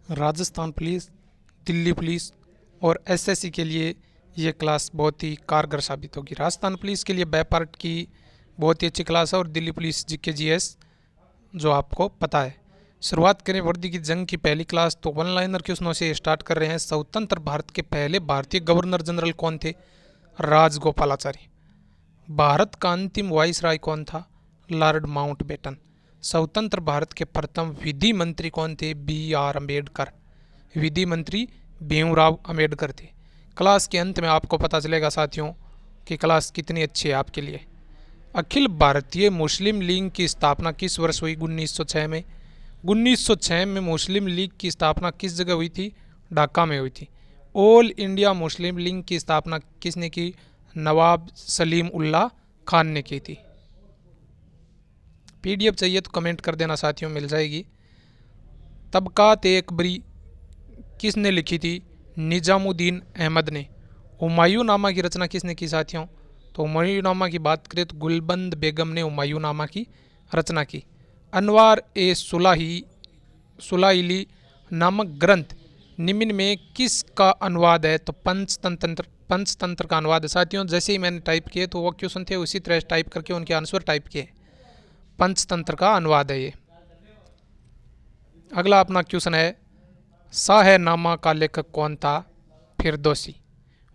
Rajasthan police, Delhi police और SSC के लिए ये क्लास बहुत ही कारगर साबित होगी। राजस्थान पुलिस के लिए बाय पार्ट की बहुत ही अच्छी क्लास है और दिल्ली पुलिस जीके जीएस जो आपको पता है। शुरुआत करें वर्दी की जंग की पहली क्लास, तो वन लाइनर क्वेश्चनों से स्टार्ट कर रहे हैं। स्वतंत्र भारत के पहले भारतीय गवर्नर जनरल कौन थे? राजगोपालाचारी। भारत का अंतिम वाइसराय कौन था? Lord Mountbatten. स्वतंत्र भारत के प्रथम विधि मंत्री कौन थे? B are Ambedkar. विधि मंत्री भीमराव अम्बेडकर थे। क्लास के अंत में आपको पता चलेगा साथियों कि क्लास कितनी अच्छी है आपके लिए। अखिल भारतीय मुस्लिम लीग की स्थापना किस वर्ष हुई? 1906 में। 1906 में मुस्लिम लीग की स्थापना किस जगह हुई थी? ढाका में हुई थी। ऑल इंडिया मुस्लिम लीग की स्थापना किसने की? नवाब सलीम उल्लाह खान ने की थी। पीडीएफ चाहिए तो कमेंट कर देना साथियों, मिल जाएगी। तबकात अकबरी किसने लिखी थी? निजामुद्दीन अहमद ने। हुमायूं नामा की रचना किसने की साथियों? तो हुमायूं नामा की बात करें तो गुलबंद बेगम ने हुमायूं नामा की रचना की। अनवार ए सुलाइली नामक ग्रंथ निम्न में किसका अनुवाद है? तो पंचतंत्र का अनुवाद है साथियों। जैसे ही मैंने टाइप किए तो वो क्वेश्चन थे उसी तरह टाइप करके उनके आंसर टाइप किए। पंचतंत्र का अनुवाद है ये। अगला अपना क्वेश्चन है, शाहनामा का लेखक कौन था? फिरदौसी।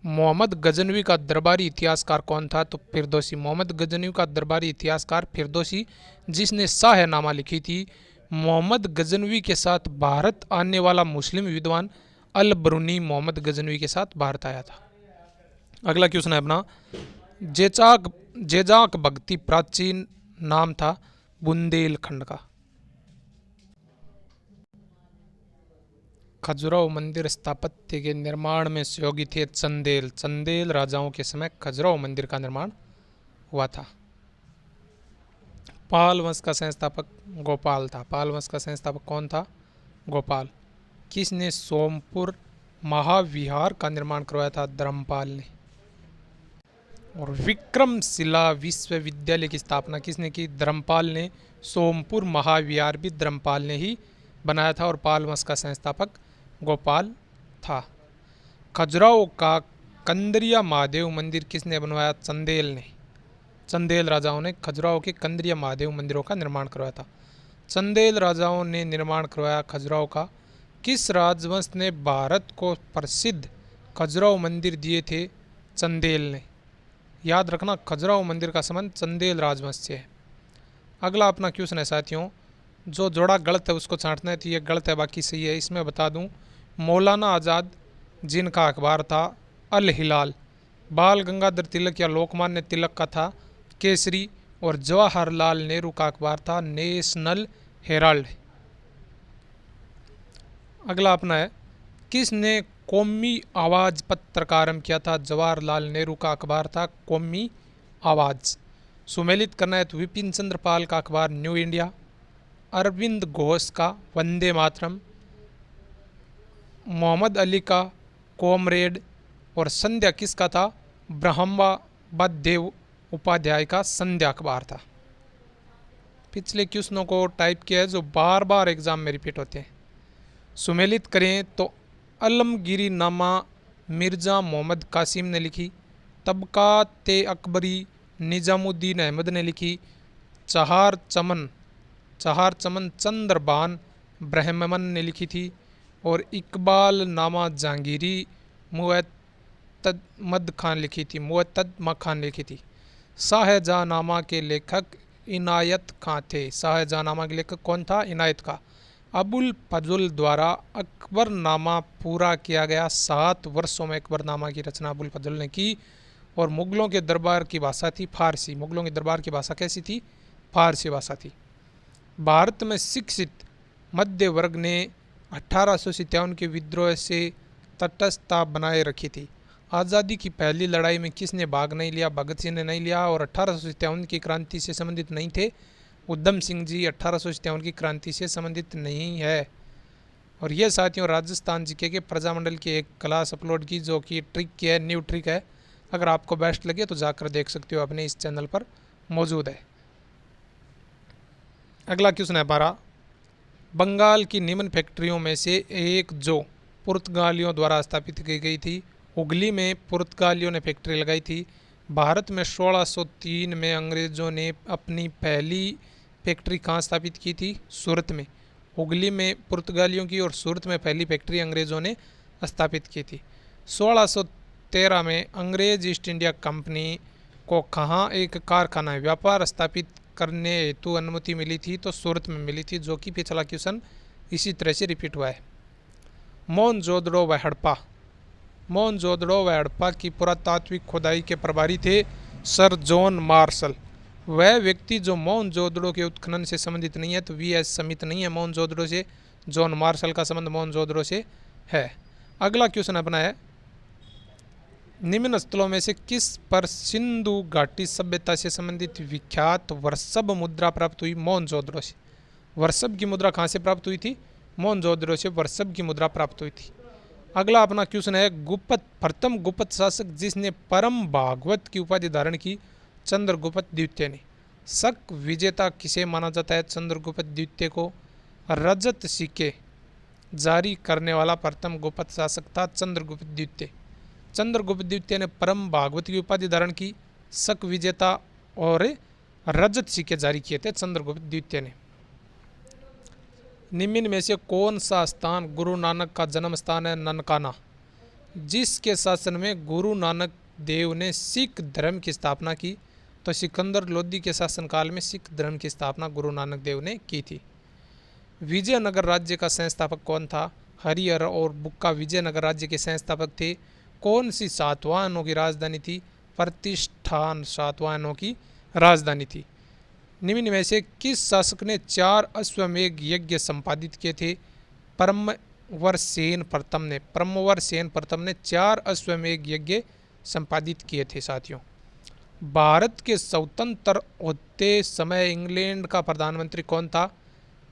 मोहम्मद गजनवी का दरबारी इतिहासकार कौन था? तो फिरदौसी। मोहम्मद गजनवी का दरबारी इतिहासकार फिरदौसी, जिसने शाहनामा लिखी थी। मोहम्मद गजनवी के साथ भारत आने वाला मुस्लिम विद्वान अल बरूनी मोहम्मद गजनवी के साथ भारत आया था। अगला क्वेश्चन है अपना, जेचाक जेजाक भक्ति प्राचीन नाम था बुंदेलखंड का। खजुराहो मंदिर स्थापत्य के निर्माण में सहयोगी थे चंदेल राजाओं के समय खजुराहो मंदिर का निर्माण हुआ था। पाल वंश का संस्थापक गोपाल था। पाल वंश का संस्थापक कौन था? गोपाल। किसने सोमपुर महाविहार का निर्माण करवाया था? धर्मपाल ने। और विक्रमशिला विश्वविद्यालय की स्थापना किसने की? धर्मपाल ने। सोमपुर महाविहार भी धर्मपाल ने ही बनाया था और पाल वंश का संस्थापक गोपाल था। खजुराहो का कंदरिया महादेव मंदिर किसने बनवाया? चंदेल ने। चंदेल राजाओं ने खजुराहो के कंदरिया महादेव मंदिरों का निर्माण करवाया था। चंदेल राजाओं ने निर्माण करवाया खजुराहो का। किस राजवंश ने भारत को प्रसिद्ध खजुराहो मंदिर दिए थे? चंदेल ने। याद रखना, खजुराहो मंदिर का संबंध चंदेल राजवंश से है। अगला अपना क्वेश्चन है साथियों, जो जोड़ा गलत है उसको छांटना है, तो ये गलत है बाकी सही है। इसमें बता दूं, मौलाना आज़ाद जिनका अखबार था अल हिलाल, बाल गंगाधर तिलक या लोकमान्य तिलक का था केसरी, और जवाहरलाल नेहरू का अखबार था नेशनल हेराल्ड। अगला अपना है, किसने कौमी आवाज़ पत्र का आरंभ किया था? जवाहरलाल नेहरू का अखबार था कौमी आवाज़। सुमेलित करना है तो विपिन चंद्र पाल का अखबार न्यू इंडिया, अरविंद घोष का वंदे मातरम, मोहम्मद अली का कॉमरेड, और संध्या किसका था? ब्रह्मबदेव उपाध्याय का संध्या अखबार था। पिछले क्वेश्चनों को टाइप किया है जो बार बार एग्जाम में रिपीट होते हैं। सुमेलित करें तो अलमगिरी नामा मिर्ज़ा मोहम्मद कासिम ने लिखी। तबकात अकबरी निजामुद्दीन अहमद ने लिखी। चहार चमन चंद्रबान ब्रह्मन ने लिखी थी। और इकबाल नामा जहांगीरी मुअत्तमद खान लिखी थी। लिखी थी। शाहजहांनामा के लेखक इनायत खां थे। शाहजहांनामा के लेखक कौन था? इनायत खां। अबुल फजल द्वारा अकबरनामा पूरा किया गया। 7 वर्षों में अकबरनामा की रचना अबुल फजल ने की। और मुगलों के दरबार की भाषा थी फारसी। मुगलों के दरबार की भाषा कैसी थी? फारसी भाषा थी। भारत में शिक्षित मध्य वर्ग ने 1857 के विद्रोह से तटस्थता बनाए रखी थी। आज़ादी की पहली लड़ाई में किसने भाग नहीं लिया? भगत सिंह ने नहीं लिया और 1857 की क्रांति से संबंधित नहीं थे। उधम सिंह जी 1857 की क्रांति से संबंधित नहीं है। और यह साथियों राजस्थान जीके के प्रजामंडल की एक क्लास अपलोड की जो कि ट्रिक की है, न्यू ट्रिक है। अगर आपको बेस्ट लगे तो जाकर देख सकते हो, अपने इस चैनल पर मौजूद है। अगला क्वेश्चन है हमारा, बंगाल की निम्न फैक्ट्रियों में से एक जो पुर्तगालियों द्वारा स्थापित की गई थी। हुगली में पुर्तगालियों ने फैक्ट्री लगाई थी। भारत में 1603 में अंग्रेज़ों ने अपनी पहली फैक्ट्री कहाँ स्थापित की थी? सूरत में। हुगली में पुर्तगालियों की और सूरत में पहली फैक्ट्री अंग्रेज़ों ने स्थापित की थी। 1613 में अंग्रेज ईस्ट इंडिया कंपनी को कहाँ एक कारखाना व्यापार स्थापित करने हेतु अनुमति मिली थी? तो सूरत में मिली थी, जो कि पिछला क्वेश्चन इसी तरह से रिपीट हुआ है। मोहनजोदड़ो व हड़प्पा। मोहनजोदड़ो व हड़प्पा की पुरातात्विक खुदाई के प्रभारी थे सर जॉन मार्शल। वह व्यक्ति जो मोहनजोदड़ो के उत्खनन से संबंधित नहीं है, तो वी.एस. स्मिथ नहीं है मोहनजोदड़ो से, जॉन मार्शल का संबंध मोहनजोदड़ो से है। अगला क्वेश्चन अपना है, निम्न स्थलों में से किस पर सिंधु घाटी सभ्यता से संबंधित विख्यात वर्षभ मुद्रा प्राप्त हुई? मोहनजोदड़ो से। वर्षभ की मुद्रा कहाँ से प्राप्त हुई थी? मोहनजोदड़ो से वर्षभ की मुद्रा प्राप्त हुई थी। अगला अपना क्वेश्चन है, प्रथम गुप्त शासक जिसने परम भागवत की उपाधि धारण की? चंद्रगुप्त द्वितीय ने। शक विजेता किसे माना जाता है? चंद्रगुप्त द्वितीय को। रजत सिक्के जारी करने वाला प्रथम गुप्त शासक था चंद्रगुप्त द्वितीय। चंद्रगुप्त द्वितीय ने परम भागवत की उपाधि धारण की, शक विजेता और रजत सिक्के जारी किए थे चंद्रगुप्त द्वितीय ने। निम्न में से कौन सा स्थान गुरु नानक का जन्म स्थान है? ननकाना। जिसके शासन में गुरु नानक देव ने सिख धर्म की स्थापना की? तो सिकंदर लोदी के शासनकाल में सिख धर्म की स्थापना गुरु नानक देव ने की थी। विजयनगर राज्य का संस्थापक कौन था? हरिहर और बुक्का विजयनगर राज्य के संस्थापक थे। कौन सी सातवाहनों की राजधानी थी? प्रतिष्ठान सातवाहनों की राजधानी थी। निम्न में से किस शासक ने 4 अश्वमेध यज्ञ संपादित किए थे? परमवर सेन प्रथम ने। परमवर सेन प्रथम ने 4 अश्वमेध यज्ञ संपादित किए थे साथियों। भारत के स्वतंत्र होते समय इंग्लैंड का प्रधानमंत्री कौन था?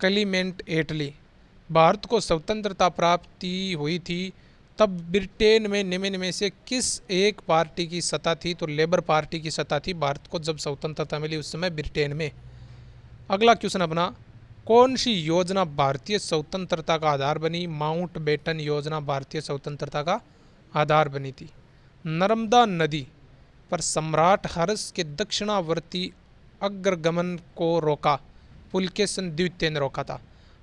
क्लीमेंट एटली। भारत को स्वतंत्रता प्राप्ति हुई थी तब ब्रिटेन में निम्न में से किस एक पार्टी की सत्ता थी? तो लेबर पार्टी की सत्ता थी भारत को जब स्वतंत्रता मिली उस समय ब्रिटेन में। अगला क्वेश्चन अपना, कौन सी योजना भारतीय स्वतंत्रता का आधार बनी? माउंट बेटन योजना भारतीय स्वतंत्रता का आधार बनी थी। नर्मदा नदी पर सम्राट हर्ष के दक्षिणावर्ती अग्रगमन को रोका? पुलकेशन द्वितीय ने रोका था।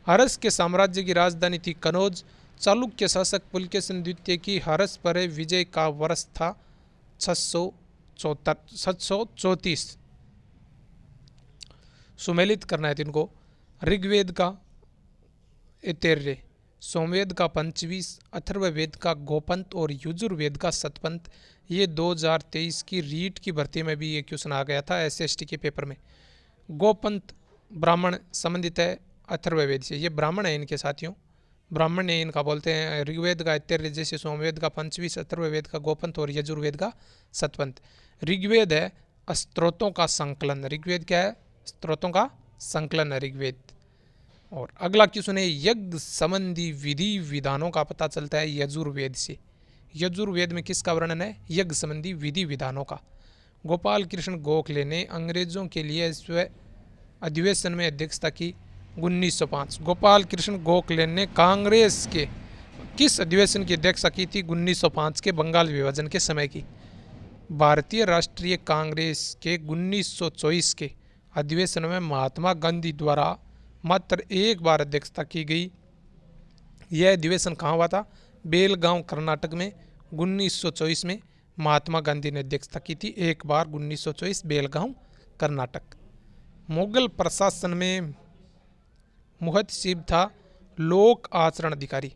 हर्ष के साम्राज्य की राजधानी थी कनौज। चालुक्य शासक पुलकेशन द्वितीय की हर्ष पर विजय का वर्ष था 634। सुमेलित करना है इनको। ऋग्वेद का ऐतरेय, सोमवेद का पंचवीं, अथर्ववेद का गोपंत और यजुर्वेद का सतपंत। ये 2023 की रीट की भर्ती में भी ये क्वेश्चन आ गया था एसएसटी के पेपर में। गोपंत ब्राह्मण संबंधित है अथर्ववेद से, ये ब्राह्मण है इनके साथियों, ब्राह्मण ने इनका बोलते हैं। ऋग्वेद का ऐतरेय जैसे सोमवेद का पंचवीं, अथर्ववेद का गोपंत और यजुर्वेद का सतपंत। ऋग्वेद है स्त्रोतों का संकलन। ऋग्वेद क्या है? स्त्रोतों का संकलन है ऋग्वेद। और अगला क्वेश्चन है, यज्ञ संबंधी विधि विधानों का पता चलता है यजुर्वेद से। यजुर्वेद में किसका वर्णन है? यज्ञ संबंधी विधि विधानों का। गोपाल कृष्ण गोखले ने अंग्रेजों के लिए स्व अधिवेशन में अध्यक्षता की? 1905। गोपाल कृष्ण गोखले ने कांग्रेस के किस अधिवेशन की अध्यक्षता की थी? 1905 के बंगाल विभाजन के समय की। भारतीय राष्ट्रीय कांग्रेस के 1924 के अधिवेशन में महात्मा गांधी द्वारा मात्र एक बार अध्यक्षता की गई। यह अधिवेशन कहाँ हुआ था? बेलगांव कर्नाटक में 1924 में महात्मा गांधी ने अध्यक्षता की थी एक बार, 1924 बेलगांव कर्नाटक। मुगल प्रशासन में मुहतसिब था लोक आचरण अधिकारी।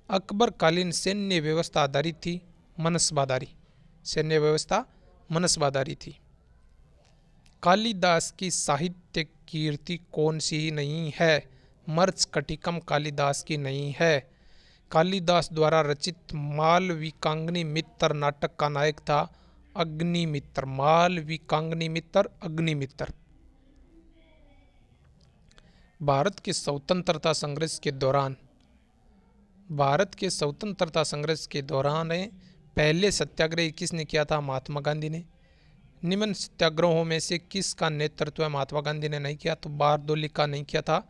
अकबर कालीन सैन्य व्यवस्था आधारित थी मनसबादारी। सैन्य व्यवस्था मनसबादारी थी। कालिदास की साहित्य कीर्ति कौन सी नहीं है? मर्मस्फटिकम कालिदास की नहीं है। कालिदास द्वारा रचित मालविकाग्नि मित्र नाटक का नायक था अग्निमित्र। मालविकाग्नि मित्र अग्निमित्र। भारत के स्वतंत्रता संघर्ष के दौरान पहले सत्याग्रह किसने किया था? महात्मा गांधी ने। निम्न सत्याग्रहों में से किसका नेतृत्व महात्मा गांधी ने नहीं किया? तो बारदोली का नहीं किया था।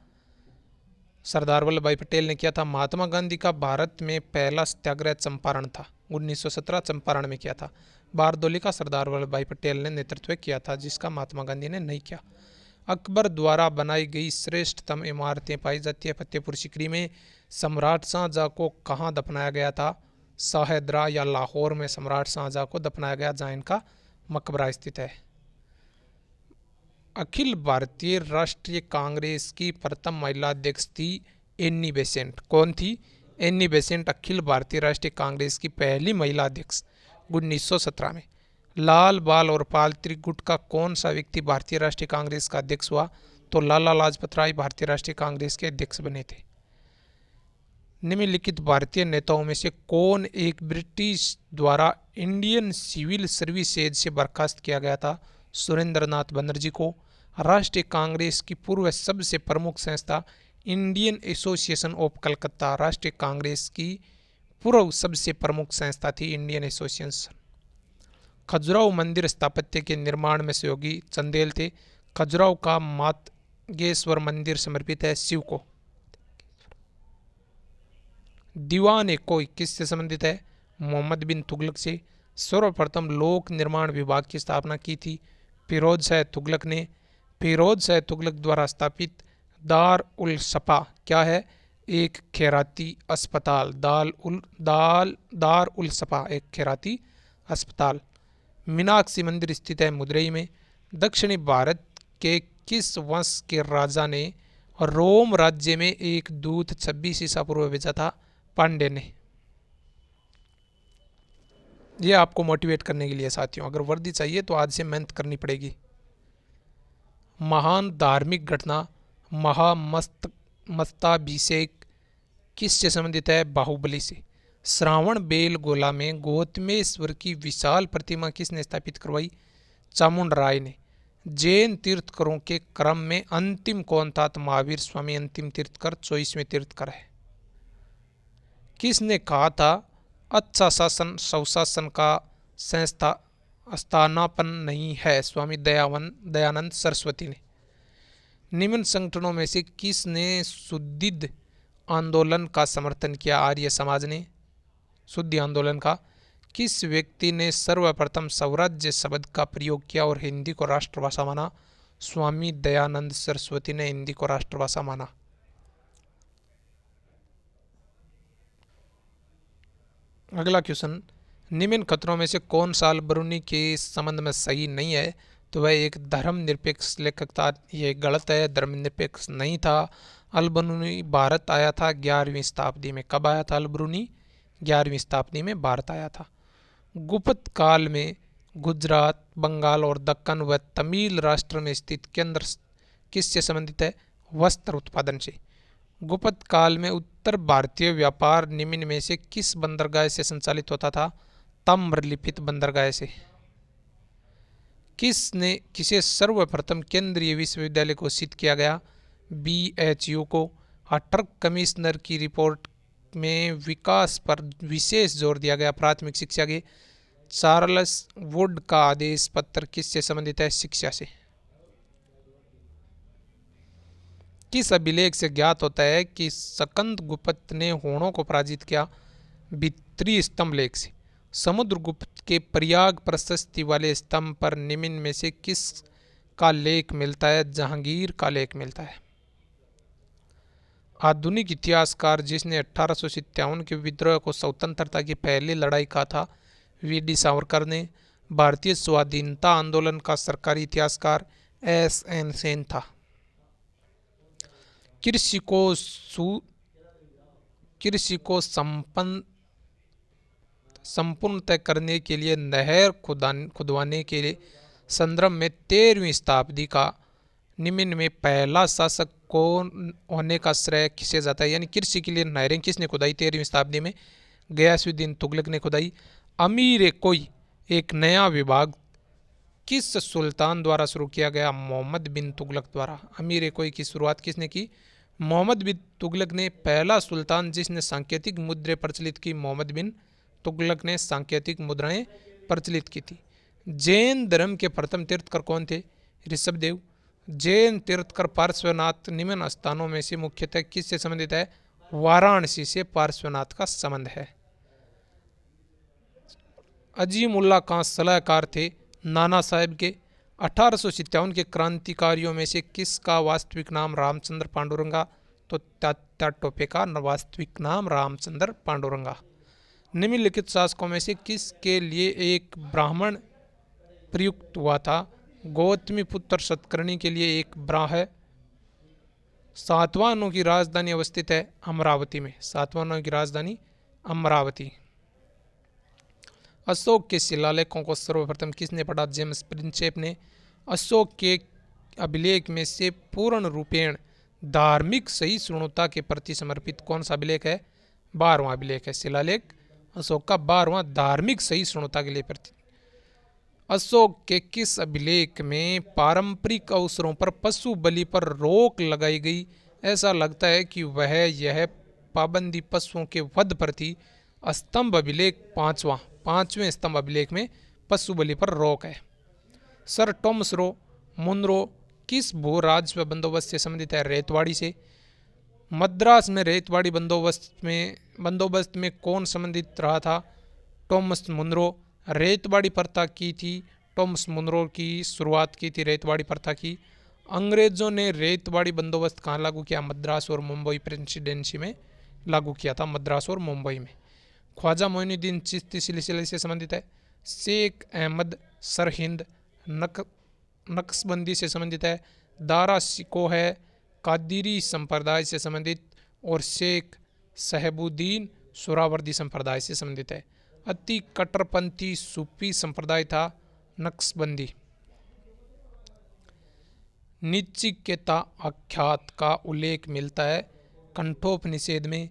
सरदार वल्लभ भाई पटेल ने किया था। महात्मा गांधी का भारत में पहला सत्याग्रह चंपारण था, 1917 चंपारण में किया था। बारदोली का सरदार वल्लभ भाई पटेल ने नेतृत्व किया था, जिसका महात्मा गांधी ने नहीं किया। अकबर द्वारा बनाई गई श्रेष्ठतम इमारतें पाई जाती है फतेहपुर सीकरी में। सम्राट शाहजहाँ को कहाँ दफनाया गया था? शाहदरा या लाहौर में सम्राट शाहजहाँ को दफनाया गया, जहाँ इनका मकबरा स्थित है। अखिल भारतीय राष्ट्रीय कांग्रेस की प्रथम महिला अध्यक्ष थी एनी बेसेंट। कौन थी? एनी बेसेंट अखिल भारतीय राष्ट्रीय कांग्रेस की पहली महिला अध्यक्ष 1917 में। लाल बाल और पाल त्रिगुट का कौन सा व्यक्ति भारतीय राष्ट्रीय कांग्रेस का अध्यक्ष हुआ? तो लाला लाजपत राय भारतीय राष्ट्रीय कांग्रेस के अध्यक्ष बने थे। निम्नलिखित भारतीय नेताओं में से कौन एक ब्रिटिश द्वारा इंडियन सिविल सर्विसेज से बर्खास्त किया गया था? सुरेंद्रनाथ बनर्जी को। राष्ट्रीय कांग्रेस की पूर्व सबसे प्रमुख संस्था इंडियन एसोसिएशन ऑफ कलकत्ता। राष्ट्रीय कांग्रेस की पूर्व सबसे प्रमुख संस्था थी इंडियन एसोसिएशन। खजुराहो मंदिर स्थापत्य के निर्माण में सहयोगी चंदेल थे। खजुराहो का मातंगेश्वर मंदिर समर्पित है शिव को। दीवान कोई किससे संबंधित है? मोहम्मद बिन तुगलक से। सर्वप्रथम लोक निर्माण विभाग की स्थापना की थी फिरोज शाह तुगलक ने। फिरोज शाह तुगलक द्वारा स्थापित दार उल सपा क्या है? एक खैराती अस्पताल। दार उल सपा एक खैराती अस्पताल। मीनाक्षी मंदिर स्थित है मदुरई में। दक्षिणी भारत के किस वंश के राजा ने रोम राज्य में एक दूत 26 ईसा पूर्व भेजा था? पांडे ने। यह आपको मोटिवेट करने के लिए साथियों, अगर वर्दी चाहिए तो आज से मेहनत करनी पड़ेगी। महान धार्मिक घटना महामस्तकाभिषेक किससे संबंधित है? बाहुबली से। श्रावण बेल गोला में गौतमेश्वर की विशाल प्रतिमा किसने स्थापित करवाई? चामुंड राय ने। जैन तीर्थकरों के क्रम में अंतिम कौन था? तो महावीर स्वामी अंतिम तीर्थकर 24वें तीर्थकर है। किसने कहा था अच्छा शासन सुशासन का स्थानापन नहीं है? स्वामी दयानंद सरस्वती ने। निम्न संगठनों में से किसने शुद्ध आंदोलन का समर्थन किया? आर्य समाज ने। शुद्धि आंदोलन का। किस व्यक्ति ने सर्वप्रथम स्वराज्य शब्द का प्रयोग किया और हिंदी को राष्ट्रभाषा माना? स्वामी दयानंद सरस्वती ने हिंदी को राष्ट्रभाषा माना। अगला क्वेश्चन, निम्न खतरों में से कौन सा अलबरूनी के संबंध में सही नहीं है? तो वह एक धर्मनिरपेक्ष लेखक था। यह गलत है, धर्मनिरपेक्ष नहीं था। अलबरूनी भारत आया था 11वीं शताब्दी में। कब आया था अलबरूनी? 11वीं शताब्दी में भारत आया था। गुप्त काल में गुजरात, बंगाल और दक्कन व तमिल राष्ट्र में स्थित केंद्र किससे संबंधित है? वस्त्र उत्पादन से। गुप्त काल में उत्तर भारतीय व्यापार निम्न में से किस बंदरगाह से संचालित होता था? ताम्रलिप्त बंदरगाह से। किसे सर्वप्रथम केंद्रीय विश्वविद्यालय घोषित किया गया? BHU को। हटर कमिश्नर की रिपोर्ट में विकास पर विशेष जोर दिया गया प्राथमिक शिक्षा के। चार्ल्स वुड का आदेश पत्र किससे संबंधित है? शिक्षा से। किस अभिलेख से ज्ञात होता है कि स्कंद गुप्त ने होणों को पराजित किया? भित्री स्तंभ लेख से। समुद्रगुप्त के प्रयाग प्रशस्ति वाले स्तंभ पर निम्न में से किस का लेख मिलता है? जहांगीर का लेख मिलता है। आधुनिक इतिहासकार जिसने 1857 के विद्रोह को स्वतंत्रता की पहली लड़ाई कहा था? VD सावरकर ने। भारतीय स्वाधीनता आंदोलन का सरकारी इतिहासकार SN सेन था। कृषि को संपूर्णतः करने के लिए नहर खुदवाने के लिए संदर्भ में 13वीं शताब्दी का निम्न में पहला शासक कौन होने का श्रेय किसे जाता है? यानी कृषि के लिए नहरें किसने खुदाई 13वीं शताब्दी में? गयासुद्दीन तुगलक ने खुदाई। अमीर कोई एक नया विभाग किस सुल्तान द्वारा शुरू किया गया? मोहम्मद बिन तुगलक द्वारा। अमीर कोई की शुरुआत किसने की? मोहम्मद बिन तुगलक ने। पहला सुल्तान जिसने सांकेतिक मुद्राएं प्रचलित की? मोहम्मद बिन तुगलक ने सांकेतिक मुद्राएं प्रचलित की थी। जैन धर्म के प्रथम तीर्थकर कौन थे? ऋषभदेव। जैन तीर्थकर पार्श्वनाथ निम्न स्थानों में से मुख्यतः किससे संबंधित है? वाराणसी से पार्श्वनाथ का संबंध है। अजीमुल्ला खां सलाहकार थे नाना साहेब के। 1857 के क्रांतिकारियों में से किसका वास्तविक नाम रामचंद्र पांडुरंगा? तो तात्या टोपे का वास्तविक नाम रामचंद्र पांडुरंगा। निम्नलिखित शासकों में से किसके लिए एक ब्राह्मण प्रयुक्त हुआ था? गौतमी पुत्र सतकर्णी के लिए एक ब्राह्मण है। सातवाहनों की राजधानी अवस्थित है अमरावती में। सातवाहनों की राजधानी अमरावती। अशोक के शिलालेखों को सर्वप्रथम किसने पढ़ा? जेम्स प्रिंसेप ने। अशोक के अभिलेख में से पूर्ण रूपेण धार्मिक सहिष्णुता के प्रति समर्पित कौन सा अभिलेख है? 12वां अभिलेख है। शिलालेख अशोक का 12वां धार्मिक सहिष्णुता के लिए प्रति। अशोक के किस अभिलेख में पारंपरिक अवसरों पर पशु बलि पर रोक लगाई गई? ऐसा लगता है कि वह यह पाबंदी पशुओं के वध पर थी। स्तंभ अभिलेख 5वें स्तंभ अभिलेख में पशु बलि पर रोक है। सर टॉमस मुनरो किस भू राजस्व बंदोबस्त से संबंधित है? रेतवाड़ी से। मद्रास में रेतवाड़ी बंदोबस्त में कौन संबंधित रहा था? Thomas Munro. रेतवाड़ी प्रथा की थी टॉमस मुनरो की शुरुआत की थी रेतवाड़ी प्रथा की। अंग्रेजों ने रेतवाड़ी बंदोबस्त कहाँ लागू किया? मद्रास और मुंबई प्रेसिडेंसी में लागू किया था, मद्रास और मुंबई में। ख्वाजा मोइनुद्दीन चिश्ती सिलसिले से संबंधित है। शेख अहमद सरहिंद नक्शबंदी से संबंधित है। दारा शिको है कादिरी संप्रदाय से संबंधित। और शेख साहेबुद्दीन सुहरावर्दी संप्रदाय से संबंधित है। अति कट्टरपंथी सूफी संप्रदाय था नक्शबंदी। निचिकेता आख्यात का उल्लेख मिलता है कंठोपनिषद में।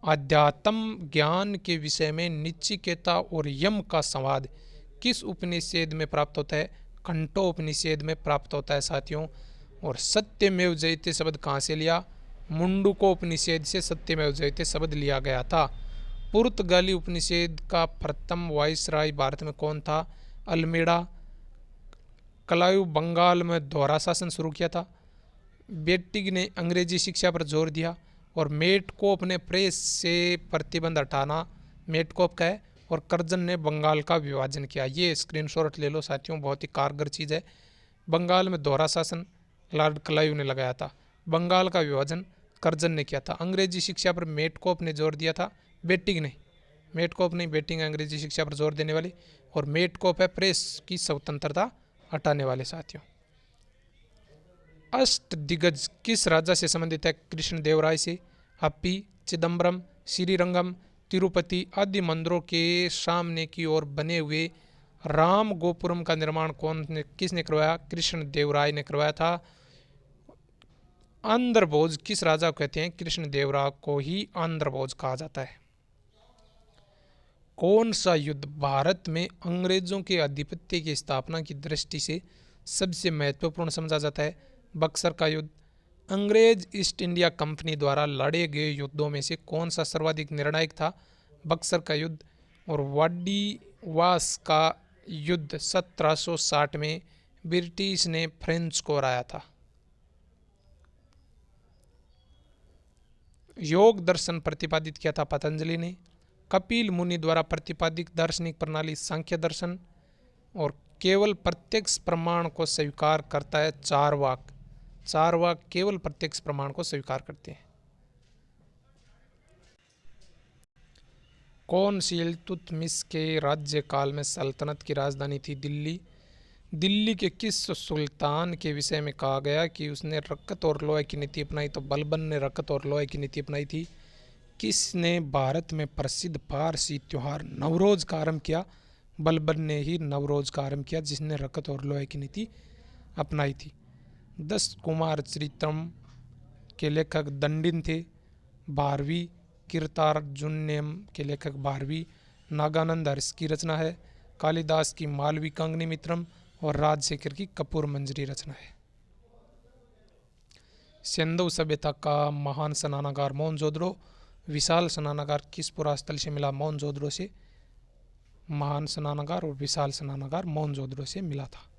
अध्यात्म ज्ञान के विषय में निचिकेता और यम का संवाद किस उपनिषद में प्राप्त होता है? कंठोपनिषद में प्राप्त होता है साथियों। और सत्यमेव जयते शब्द कहाँ से लिया? मुंडकोपनिषद से सत्यमेव जयते शब्द लिया गया था। पुर्तगाली उपनिषद का प्रथम वायसराय भारत में कौन था? अल्मेडा। क्लाइव बंगाल में दोहरा शासन शुरू किया था। बेट्टिग ने अंग्रेजी शिक्षा पर जोर दिया। और मेटकोप ने प्रेस से प्रतिबंध हटाना मेटकोप का है। और कर्जन ने बंगाल का विभाजन किया। ये स्क्रीनशॉट ले लो साथियों, बहुत ही कारगर चीज़ है। बंगाल में दोहरा शासन लॉर्ड क्लाइव ने लगाया था। बंगाल का विभाजन कर्जन ने किया था। अंग्रेजी शिक्षा पर मेटकोप ने जोर दिया था, बेट्टिग ने। मेटकोप नहीं, बेट्टिग अंग्रेजी शिक्षा पर जोर देने वाली। और मेटकोप है प्रेस की स्वतंत्रता हटाने वाले साथियों। अष्टदिग्गज किस राजा से संबंधित है? कृष्णदेवराय से। हम्पी, चिदम्बरम, श्रीरंगम, तिरुपति आदि मंदिरों के सामने की ओर बने हुए राम गोपुरम का निर्माण किसने करवाया? कृष्णदेवराय ने करवाया था। आंध्र भोज किस राजा को कहते हैं? कृष्णदेवराय को ही आंध्र भोज कहा जाता है। कौन सा युद्ध भारत में अंग्रेजों के आधिपत्य की स्थापना की दृष्टि से सबसे महत्वपूर्ण समझा जाता है? बक्सर का युद्ध। अंग्रेज ईस्ट इंडिया कंपनी द्वारा लड़े गए युद्धों में से कौन सा सर्वाधिक निर्णायक था? बक्सर का युद्ध। और वाडिवास का युद्ध 1760 में ब्रिटिश ने फ्रेंच को हराया था। योग दर्शन प्रतिपादित किया था पतंजलि ने। कपिल मुनि द्वारा प्रतिपादित दार्शनिक प्रणाली सांख्य दर्शन। और केवल प्रत्यक्ष प्रमाण को स्वीकार करता है चारवाक। चारवाक केवल प्रत्यक्ष प्रमाण को स्वीकार करते हैं। कौन सी इल्तुतमिश के राज्यकाल में सल्तनत की राजधानी थी? दिल्ली। दिल्ली के किस सुल्तान के विषय में कहा गया कि उसने रक्कत और लोहे की नीति अपनाई? तो बलबन ने रक्कत और लोहे की नीति अपनाई थी। किसने भारत में प्रसिद्ध पारसी त्योहार नवरोज का आरंभ किया? बलबन ने ही नवरोज का आरंभ किया, जिसने रक्कत और लोहे की नीति अपनाई थी। 10 कुमार चरित्रम के लेखक दंडिन थे। 12वीं कीर्तार्जुनीयम के लेखक 12वीं नागानंद हर्ष की रचना है। कालिदास की मालवी कांगनी मित्रम और राजशेखर की कपूर मंजरी रचना है। सिंधु सभ्यता का महान स्नानागार मोहनजोदड़ो। विशाल स्नानागार किस पुरास्थल से मिला? मोहनजोदड़ो से। महान स्नानागार और विशाल स्नानागार मोहनजोदड़ो से मिला था।